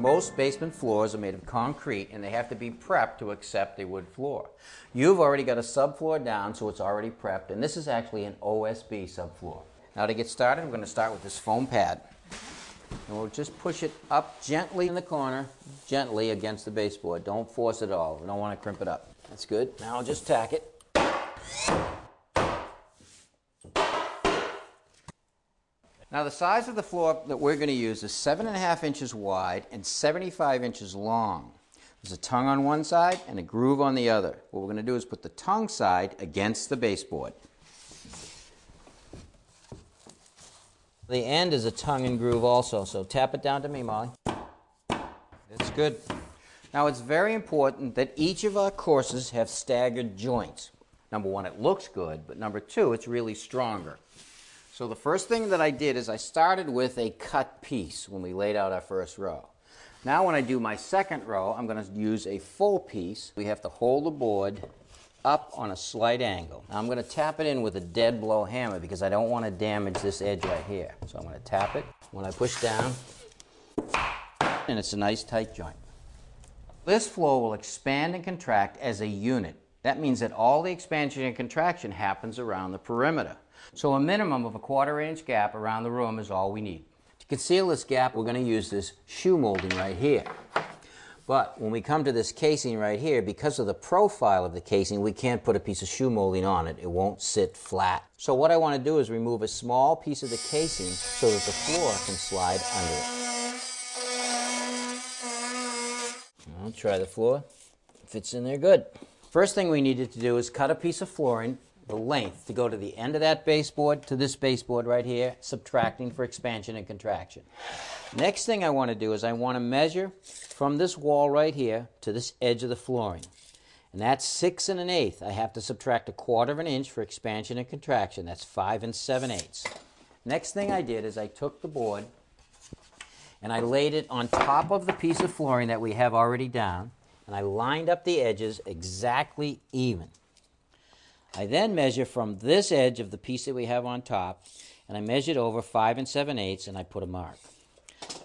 most basement floors are made of concrete and they have to be prepped to accept a wood floor. You've already got a subfloor down, so it's already prepped, and this is actually an OSB subfloor. Now to get started, we're going to start with this foam pad. And we'll just push it up gently in the corner, gently against the baseboard. Don't force it at all. We don't want to crimp it up. That's good. Now I'll just tack it. Now the size of the floor that we're going to use is 7.5 inches wide and 75 inches long. There's a tongue on one side and a groove on the other. What we're going to do is put the tongue side against the baseboard. The end is a tongue and groove also, so tap it down to me, Molly. That's good. Now it's very important that each of our courses have staggered joints. Number one, it looks good, but number two, it's really stronger. So the first thing that I did is I started with a cut piece when we laid out our first row. Now when I do my second row, I'm going to use a full piece. We have to hold the board up on a slight angle. Now I'm going to tap it in with a dead blow hammer because I don't want to damage this edge right here. So I'm going to tap it. When I push down, and it's a nice tight joint. This floor will expand and contract as a unit. That means that all the expansion and contraction happens around the perimeter. So a minimum of a 1/4 inch gap around the room is all we need. To conceal this gap, we're going to use this shoe molding right here. But when we come to this casing right here, because of the profile of the casing, we can't put a piece of shoe molding on it. It won't sit flat. So what I want to do is remove a small piece of the casing so that the floor can slide under it. I'll try the floor. Fits in there good. First thing we needed to do is cut a piece of flooring, the length, to go to the end of that baseboard to this baseboard right here, subtracting for expansion and contraction. Next thing I want to do is I want to measure from this wall right here to this edge of the flooring. And that's 6 1/8. I have to subtract 1/4 inch for expansion and contraction. That's 5 7/8. Next thing I did is I took the board and I laid it on top of the piece of flooring that we have already down, and I lined up the edges exactly even. I then measure from this edge of the piece that we have on top, and I measured over 5 7/8, and I put a mark.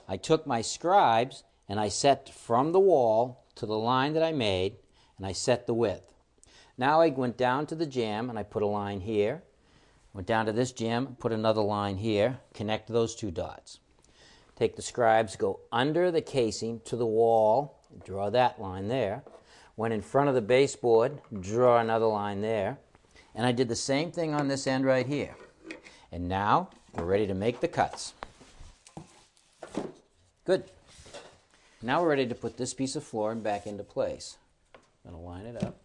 I took my scribes and I set from the wall to the line that I made, and I set the width. Now I went down to the jamb and I put a line here. Went down to this jamb, put another line here, connect those two dots. Take the scribes, go under the casing to the wall, draw that line there. Went in front of the baseboard, draw another line there. And I did the same thing on this end right here. And now we're ready to make the cuts. Good. Now we're ready to put this piece of flooring back into place. I'm going to line it up.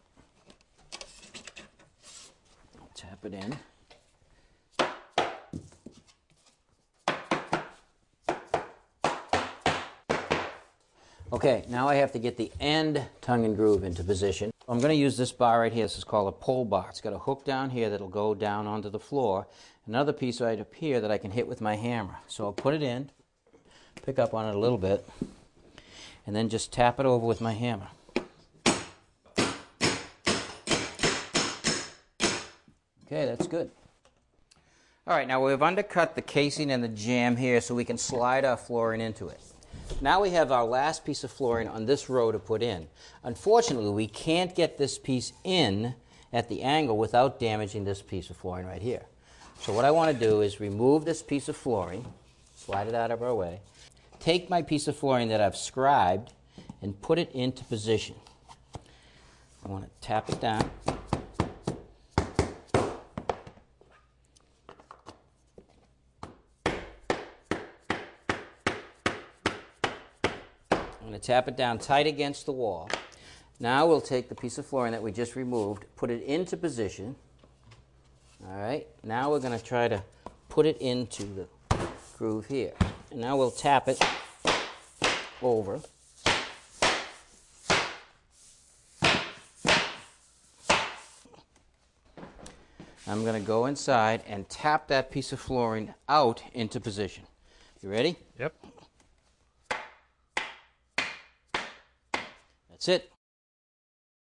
I'll tap it in. Okay, now I have to get the end tongue and groove into position. I'm going to use this bar right here. This is called a pull bar. It's got a hook down here that'll go down onto the floor. Another piece right up here that I can hit with my hammer. So I'll put it in, pick up on it a little bit, and then just tap it over with my hammer. Okay, that's good. All right, now we've undercut the casing and the jamb here so we can slide our flooring into it. Now we have our last piece of flooring on this row to put in. Unfortunately, we can't get this piece in at the angle without damaging this piece of flooring right here. So what I want to do is remove this piece of flooring, slide it out of our way, take my piece of flooring that I've scribed and put it into position. I want to tap it down. I'm going to tap it down tight against the wall. Now we'll take the piece of flooring that we just removed, put it into position. All right, now we're going to try to put it into the groove here. And now we'll tap it over. I'm going to go inside and tap that piece of flooring out into position. You ready? Yep. That's it.